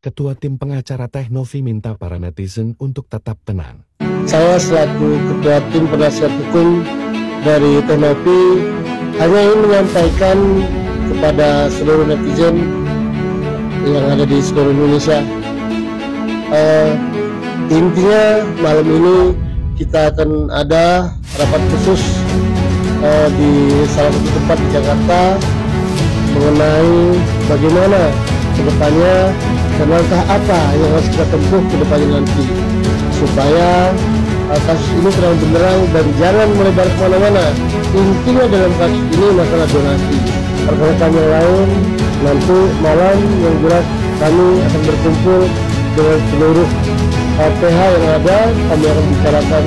Ketua Tim Pengacara Teh Novi minta para netizen untuk tetap tenang. Saya selaku Ketua Tim Penasihat Hukum dari Teh Novi hanya ingin menyampaikan kepada seluruh netizen yang ada di seluruh Indonesia. Intinya malam ini kita akan ada rapat khusus di salah satu tempat di Jakarta mengenai bagaimana kedepannya dan langkah apa yang harus kita tempuh ke depannya nanti supaya kasus ini terang benderang dan jangan melebar kemana-mana. Intinya dalam kasus ini masalah donasi. Rekan-rekan yang lain nanti malam yang jelas kami akan berkumpul dengan seluruh PH yang ada. Kami akan bicarakan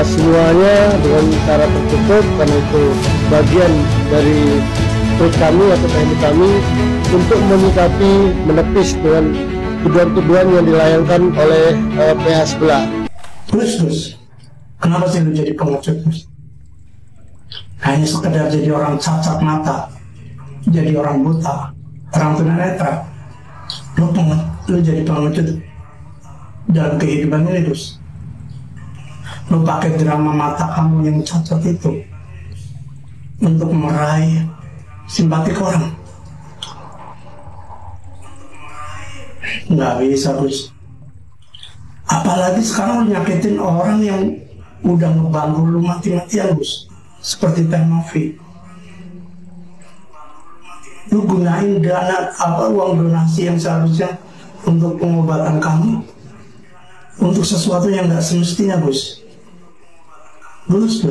semuanya dengan cara tertutup karena itu bagian dari trik kami atau teknik kami untuk menyikapi, menepis dengan tuduhan-tuduhan yang dilayangkan oleh PH sebelah. Gus, kenapa sih lu jadi pengecut, Gus? Hanya sekedar jadi orang cacat mata, jadi orang buta, orang tunanetra. Lu jadi pengecut dalam kehidupan ini, Gus. Lu pakai drama mata kamu yang cacat itu untuk meraih simpati orang. Nggak bisa, Gus. Apalagi sekarang lu nyakitin orang yang udah ngebantu lu mati-matian, Gus. Seperti Teh Novi. Lu gunain dana uang donasi yang seharusnya untuk pengobatan kamu untuk sesuatu yang nggak semestinya, Gus. Gus,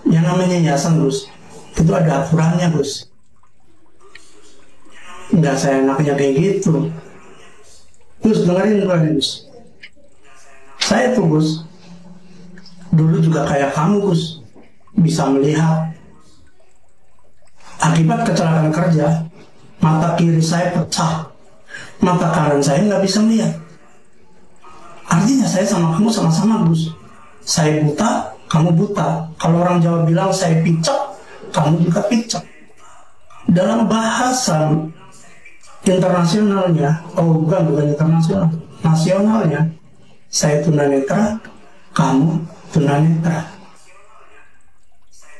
yang namanya yayasan, Gus, itu ada aturannya, Gus. Nggak seenaknya kayak gitu. Gus, dengerin Gus. Saya tuh, Gus, dulu juga kayak kamu, Gus, bisa melihat. Akibat kecelakaan kerja, mata kiri saya pecah, mata kanan saya nggak bisa melihat. Artinya saya sama kamu sama-sama, Gus. Saya buta, kamu buta. Kalau orang Jawa bilang saya picek, kamu juga picek. Dalam bahasa internasionalnya, bukan internasional, nasionalnya, saya tunanetra, kamu tunanetra.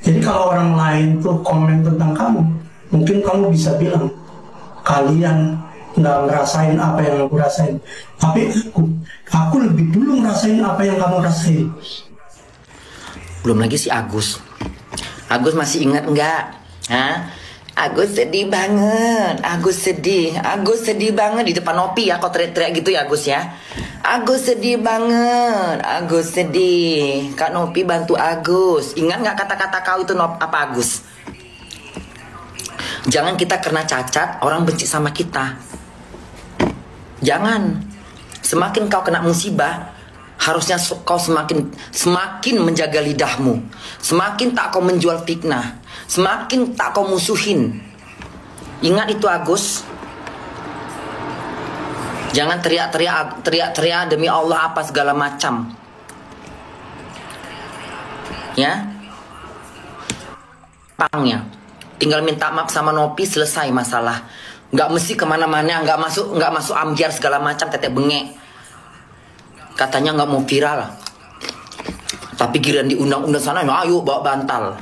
Jadi kalau orang lain tuh komen tentang kamu, mungkin kamu bisa bilang, kalian nggak ngerasain apa yang aku rasain. Tapi aku lebih dulu ngerasain apa yang kamu rasain. Belum lagi si Agus. Agus masih ingat nggak? Hah? Agus sedih banget, Agus sedih banget di depan Nopi ya, kau teriak-teriak gitu ya Agus ya. Agus sedih banget, Agus sedih. Kak Nopi bantu Agus. Ingat nggak kata-kata kau itu apa Agus? Jangan kita kena cacat, orang benci sama kita. Jangan. Semakin kau kena musibah, harusnya kau semakin menjaga lidahmu. Semakin tak kau menjual fitnah. Semakin tak kau musuhin. Ingat itu Agus. Jangan teriak-teriak demi Allah apa segala macam. Ya. Pangnya. Tinggal minta maaf sama Nopi, selesai masalah. Nggak mesti kemana-mana, nggak masuk ambiar segala macam, tetek bengek. Katanya nggak mau viral. Tapi giliran diundang-undang sana, ayo bawa bantal.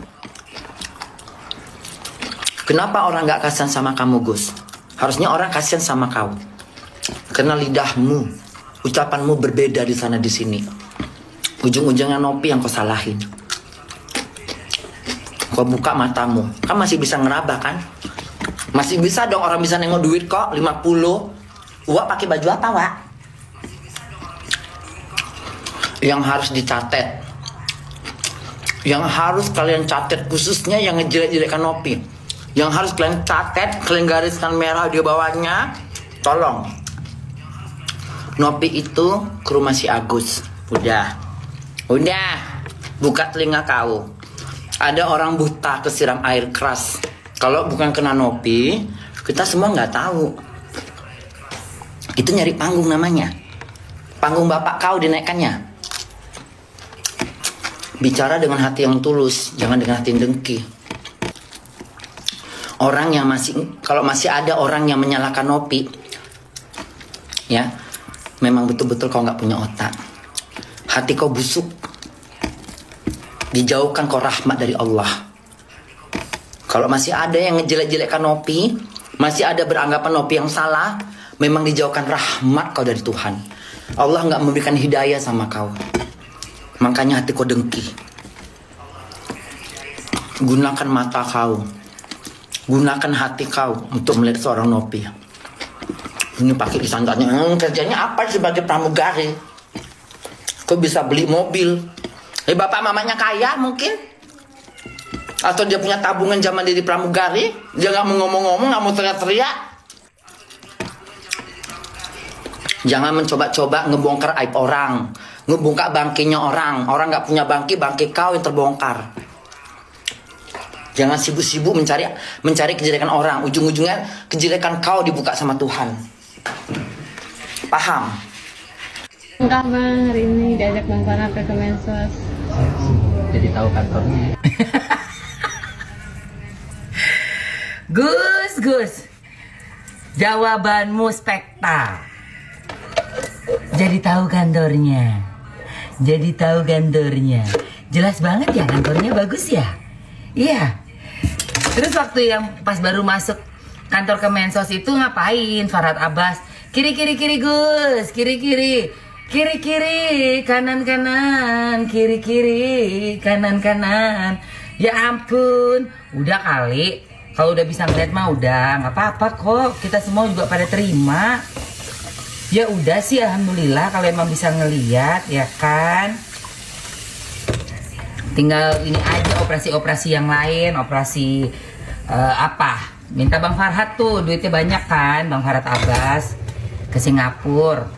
Kenapa orang nggak kasihan sama kamu, Gus? Harusnya orang kasihan sama kau. Karena lidahmu, ucapanmu berbeda di sana di sini. Ujung-ujungnya Nopi yang kau salahin. Kau buka matamu, kan masih bisa ngeraba kan? Masih bisa dong orang bisa nengok duit kok 50. Wak pakai baju apa, Wak? Yang harus dicatat, yang harus kalian catat khususnya yang ngejelek-jelekkan Nopi, yang harus kalian catat, kalian gariskan merah di bawahnya. Tolong, Nopi itu ke rumah si Agus. Udah, buka telinga kau. Ada orang buta kesiram air keras. Kalau bukan kena Nopi, kita semua nggak tahu. Itu nyari panggung namanya. Panggung bapak kau dinaikkannya. Bicara dengan hati yang tulus, jangan dengan hati yang dengki. Orang yang kalau masih ada orang yang menyalahkan Nopi, ya, Memang betul-betul kau nggak punya otak. Hati kau busuk. Dijauhkan kau rahmat dari Allah. Kalau masih ada yang ngejelek-jelekkan Nopi, masih ada beranggapan Nopi yang salah, memang dijauhkan rahmat kau dari Tuhan. Allah nggak memberikan hidayah sama kau. Makanya hati kau dengki. Gunakan mata kau, gunakan hati kau untuk melihat seorang Nopi. Ini pakai disangkanya, kerjanya apa sebagai pramugari? Kau bisa beli mobil. Bapak mamanya kaya mungkin? Atau dia punya tabungan zaman dia di pramugari? Dia nggak mau ngomong-ngomong, nggak mau teriak-teriak. Jangan mencoba-coba ngebongkar aib orang, ngebongkar bangkinya orang. Orang nggak punya bangki kau yang terbongkar. Jangan sibuk-sibuk mencari kejelekan orang. Ujung-ujungnya kejelekan kau dibuka sama Tuhan. Paham? Enggak bang, hari ini diajak Bang Farhat ke Kemensos. Jadi tahu kantornya. Gus, jawabanmu spekta. Jadi tahu kantornya. Jelas banget ya kantornya, bagus ya. Iya. Terus waktu yang pas baru masuk kantor Kemensos itu ngapain Farhat Abbas? Kiri Gus, kiri, kanan, kiri, kanan. Ya ampun, udah kali. Kalau udah bisa ngeliat mah udah, nggak apa-apa kok. Kita semua juga pada terima. Ya udah sih, alhamdulillah kalau emang bisa ngeliat, ya kan. Tinggal ini aja operasi-operasi yang lain, operasi apa? Minta Bang Farhat tuh, duitnya banyak kan, Bang Farhat Abbas. Ke Singapura,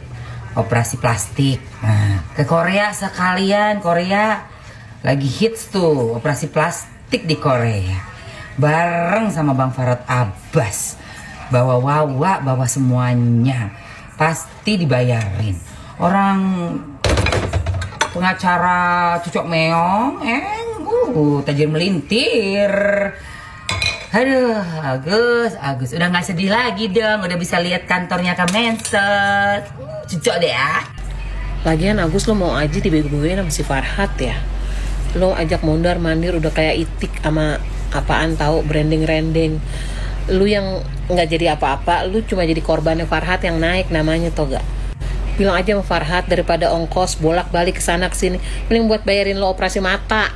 operasi plastik. Nah, ke Korea sekalian, Korea lagi hits tuh, operasi plastik di Korea. Bareng sama Bang Farhat Abbas. Bawa wawa, bawa semuanya. Pasti dibayarin. Orang pengacara cucok meong, tajir melintir. Aduh, Agus, udah nggak sedih lagi dong, udah bisa lihat kantornya Kemensos. Cucok deh ya. Lagian Agus lo mau aja dibego-begoin sama si Farhat ya. Lo ajak mondar mandir udah kayak Itik sama apaan tahu branding-branding. Lu yang nggak jadi apa-apa, lu cuma jadi korbannya Farhat yang naik namanya tau gak? Bilang aja sama Farhat daripada ongkos bolak-balik kesana kesini, mending buat bayarin lo operasi mata.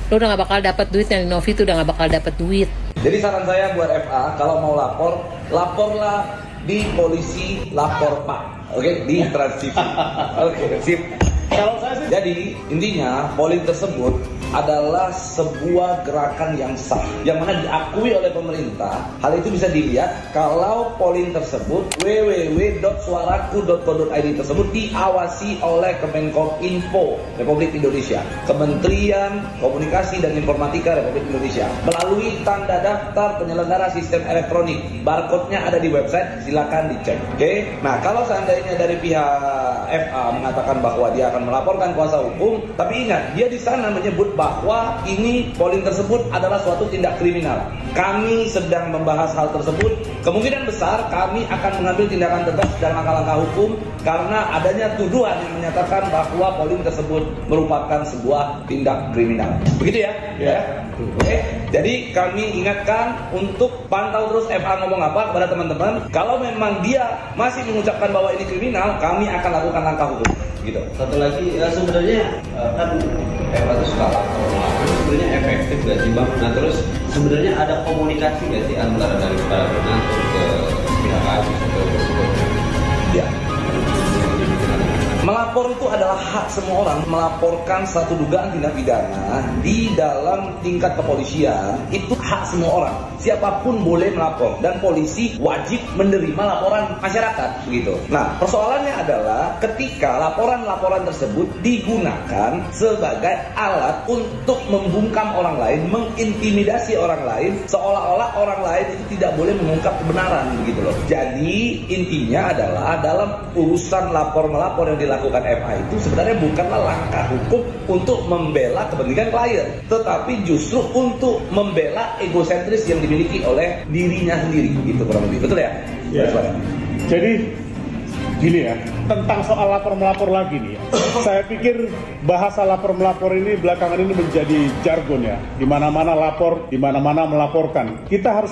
Lo udah gak bakal dapat duit, yang di Novi tuh udah gak bakal dapat duit. Jadi saran saya buat FA, kalau mau lapor, laporlah di polisi lapor Pak. Oke, di Trans TV. Oke, sip. Jadi intinya polling tersebut adalah sebuah gerakan yang sah, yang mana diakui oleh pemerintah. Hal itu bisa dilihat kalau polling tersebut www.suaraku.co.id tersebut diawasi oleh Kemenkominfo Republik Indonesia, Kementerian Komunikasi dan Informatika Republik Indonesia, melalui tanda daftar penyelenggara sistem elektronik. Barcode-nya ada di website, silakan dicek. Oke. Nah, kalau seandainya dari pihak FA mengatakan bahwa dia akan melaporkan kuasa hukum, tapi ingat, dia di sana menyebut bahwa ini polling tersebut adalah suatu tindak kriminal. Kami sedang membahas hal tersebut. Kemungkinan besar kami akan mengambil tindakan tegas dan langkah-langkah hukum karena adanya tuduhan yang menyatakan bahwa polling tersebut merupakan sebuah tindak kriminal. Begitu ya? Ya. Oke. Jadi kami ingatkan untuk pantau terus FA ngomong apa kepada teman-teman. Kalau memang dia masih mengucapkan bahwa ini kriminal, kami akan lakukan langkah hukum. Gitu. Satu lagi, sebenarnya kan FA itu suka lapor, sebenarnya efektif gak sih Bang? Nah terus sebenarnya ada komunikasi gak sih antara dari para donatur ke pihak kami ke ya. Melapor itu adalah hak semua orang. Melaporkan satu dugaan tindak pidana di dalam tingkat kepolisian itu hak semua orang. Siapapun boleh melapor dan polisi wajib menerima laporan masyarakat begitu. Nah, persoalannya adalah ketika laporan-laporan tersebut digunakan sebagai alat untuk membungkam orang lain, mengintimidasi orang lain, seolah-olah orang lain itu tidak boleh mengungkap kebenaran begitu loh. Jadi intinya adalah dalam urusan lapor-melapor yang dilakukan FA itu sebenarnya bukanlah langkah hukum untuk membela kepentingan klien, tetapi justru untuk membela egosentris yang dimiliki oleh dirinya sendiri, gitu kurang lebih. Betul ya? Ya. Jadi Gini ya, tentang soal lapor-melapor lagi nih ya. Saya pikir bahasa lapor-melapor ini belakangan ini menjadi jargon ya. Di mana-mana lapor, di mana-mana melaporkan. Kita harus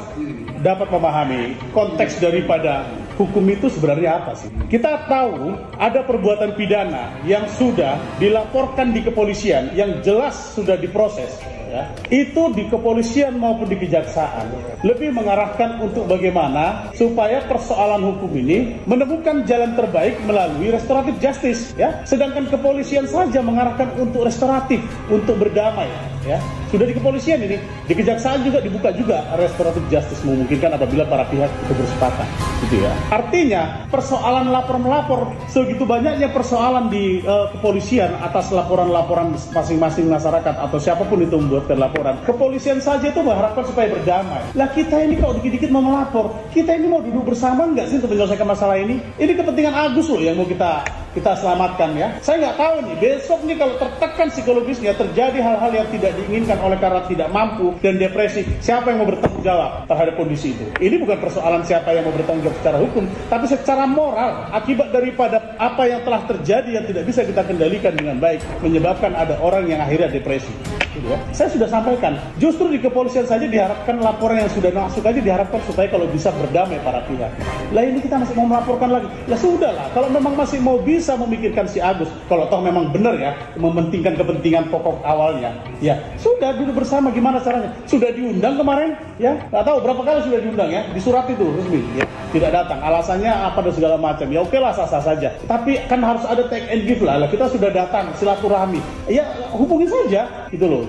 dapat memahami konteks daripada hukum itu sebenarnya apa sih. Kita tahu ada perbuatan pidana yang sudah dilaporkan di kepolisian, yang jelas sudah diproses. Ya, itu di kepolisian maupun di kejaksaan lebih mengarahkan untuk bagaimana supaya persoalan hukum ini menemukan jalan terbaik melalui restoratif justice ya, sedangkan kepolisian saja mengarahkan untuk restoratif, untuk berdamai ya. Sudah di kepolisian ini, di kejaksaan juga dibuka juga restoratif justice memungkinkan apabila para pihak itu bersepakat gitu ya. Artinya persoalan lapor-melapor, segitu banyaknya persoalan di kepolisian atas laporan-laporan masing-masing masyarakat atau siapapun itu membuatkan laporan. Kepolisian saja itu mengharapkan supaya berdamai. Lah kita ini kalau dikit-dikit mau melapor, kita ini mau duduk bersama nggak sih untuk menyelesaikan masalah ini? Ini kepentingan Agus loh yang mau kita selamatkan ya. Saya nggak tahu nih, besok nih kalau tertekan psikologisnya, terjadi hal-hal yang tidak diinginkan oleh karena tidak mampu dan depresi, siapa yang mau bertanggung jawab terhadap kondisi itu? Ini bukan persoalan siapa yang mau bertanggung jawab secara hukum, tapi secara moral, akibat daripada apa yang telah terjadi yang tidak bisa kita kendalikan dengan baik, menyebabkan ada orang yang akhirnya depresi. Ya. Saya sudah sampaikan, justru di kepolisian saja diharapkan laporan yang sudah masuk aja diharapkan supaya kalau bisa berdamai para pihak. Lah ini kita masih mau melaporkan lagi. Ya sudahlah, kalau memang masih mau bisa memikirkan si Agus, kalau toh memang benar ya, mementingkan kepentingan pokok awalnya, ya sudah duduk bersama gimana caranya. Sudah diundang kemarin, ya nggak tahu berapa kali sudah diundang ya, di surat itu resmi, ya tidak datang. Alasannya apa dan segala macam. Ya oke lah, sah-sah saja. Tapi kan harus ada take and give lah. Kita sudah datang silaturahmi, ya hubungi saja, gitu loh.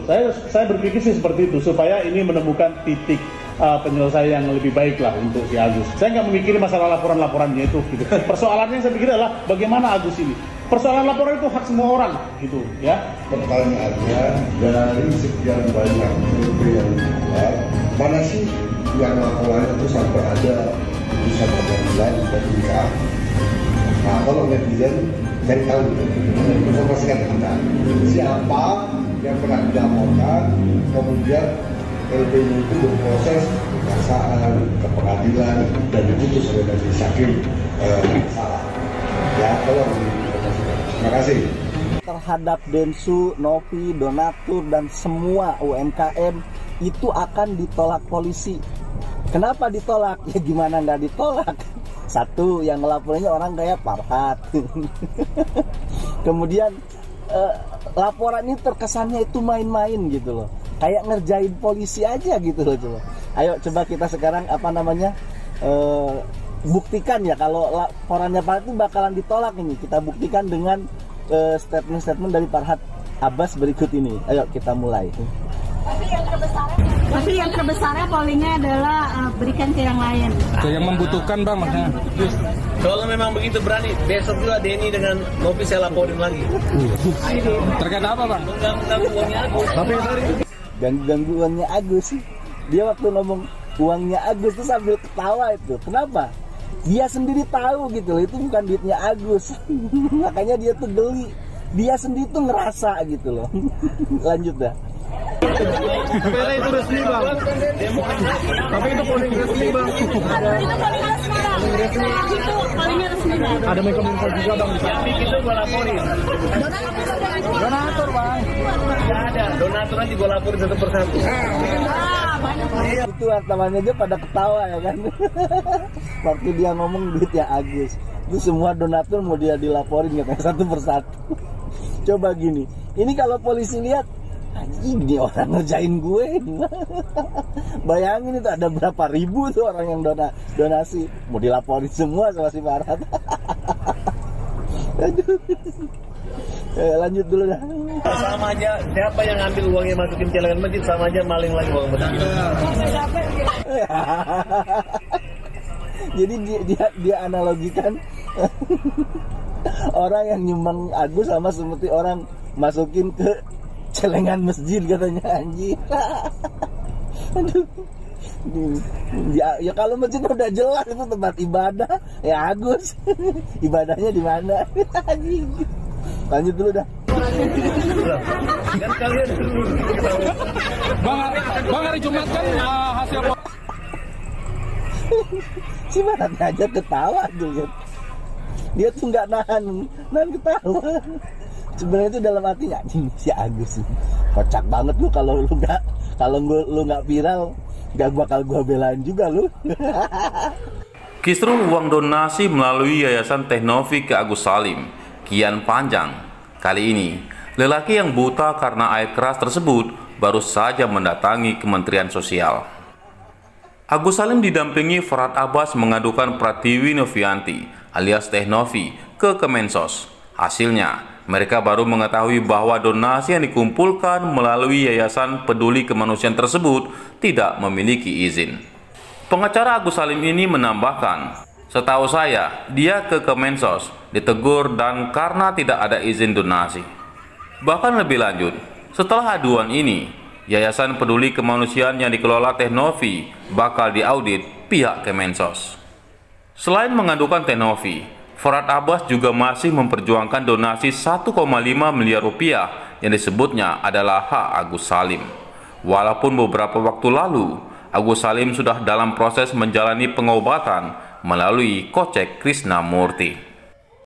Saya berpikir sih seperti itu supaya ini menemukan titik penyelesaian yang lebih baik lah untuk si Agus. Saya nggak memikir masalah laporan-laporannya itu. Gitu. Persoalannya saya pikir adalah bagaimana Agus ini. Persoalan laporan itu hak semua orang, gitu ya. Pertanyaannya dari sekian banyak survei yang dibuat, mana sih yang laporan itu sampai ada putusan pengadilan dan nikah? Nah kalau netizen saya tahu informasikan ke Anda siapa yang pernah dilaporkan, kemudian LPI itu berproses kejaksaan, ke pengadilan dan diputus oleh majelis hakim salah. Ya, tolong diinformasikan. Terima kasih. Terhadap Densu, Novi, Donatur dan semua UMKM itu akan ditolak polisi. Kenapa ditolak? Ya gimana nggak ditolak? Satu, yang ngelaporinnya orang kayak Farhat. Kemudian laporan ini terkesannya itu main-main gitu loh, kayak ngerjain polisi aja gitu loh. Coba ayo coba kita sekarang buktikan ya kalau laporannya Farhat itu bakalan ditolak. Ini kita buktikan dengan statement-statement dari Farhat Abbas berikut ini. Ayo kita mulai. Tapi yang terbesarnya pollingnya adalah berikan ke yang lain. Ke yang membutuhkan bang makanya. Kalau memang begitu berani, besok juga Denny dengan Novi saya laporin lagi. Terkait apa bang? Mengganggu uangnya Agus. Ganggu uangnya Agus sih. Dia waktu ngomong uangnya Agus tuh sambil ketawa itu. Kenapa? Dia sendiri tahu gitu loh, itu bukan duitnya Agus. Makanya dia tuh geli. Dia sendiri tuh ngerasa gitu loh. Lanjut dah. Sepeda itu resmi bang. Tapi itu polling resmi bang. Itu pollingnya resmi. Ada Menkominfo juga bang. Yang bikin itu gue laporin. Donatur bang. Gak ada. Donatur nanti gue laporin satu persatu. Itu wartawannya aja pada ketawa ya kan. Waktu dia ngomong duitnya Agus, itu semua donatur mau dia dilaporin katanya satu persatu. Coba gini, ini kalau polisi lihat, anjing ini orang ngerjain gue. Bayangin itu ada berapa ribu tuh orang yang donasi, mau dilaporin semua sama si Farhat. Aduh. Lanjut dulu dah. Sama aja, siapa yang ngambil uangnya masukin celengan masjid sama aja maling lagi uang masjid. Jadi dia analogikan orang yang nyumbang Agus sama seperti orang masukin ke celengan masjid katanya, anjir. Aduh. Ya kalau masjid udah jelas itu tempat ibadah, ya Agus. Ibadahnya di mana? Anjing. Lanjut dulu dah. Kan kalian Bang hari Jumat kan hasil si Farhat aja ketawa tuh. Dia tuh nggak nahan ketawa. Sebenarnya itu dalam hatinya, si Agus kocak banget lu, kalau lu nggak viral, nggak bakal gua belain juga lu. Kisruh uang donasi melalui Yayasan Teknovi ke Agus Salim kian panjang. Kali ini, lelaki yang buta karena air keras tersebut baru saja mendatangi Kementerian Sosial. Agus Salim didampingi Farhad Abbas mengadukan Pratiwi Novianti alias Teknovi ke Kemensos. Hasilnya, mereka baru mengetahui bahwa donasi yang dikumpulkan melalui Yayasan Peduli Kemanusiaan tersebut tidak memiliki izin. Pengacara Agus Salim ini menambahkan, setahu saya, dia ke Kemensos, ditegur dan karena tidak ada izin donasi. Bahkan lebih lanjut, setelah aduan ini, Yayasan Peduli Kemanusiaan yang dikelola Teknovi bakal diaudit pihak Kemensos. Selain mengadukan Teknovi, Farhad Abbas juga masih memperjuangkan donasi 1,5 miliar rupiah yang disebutnya adalah hak Agus Salim. Walaupun beberapa waktu lalu, Agus Salim sudah dalam proses menjalani pengobatan melalui Kocek Krisnamurti.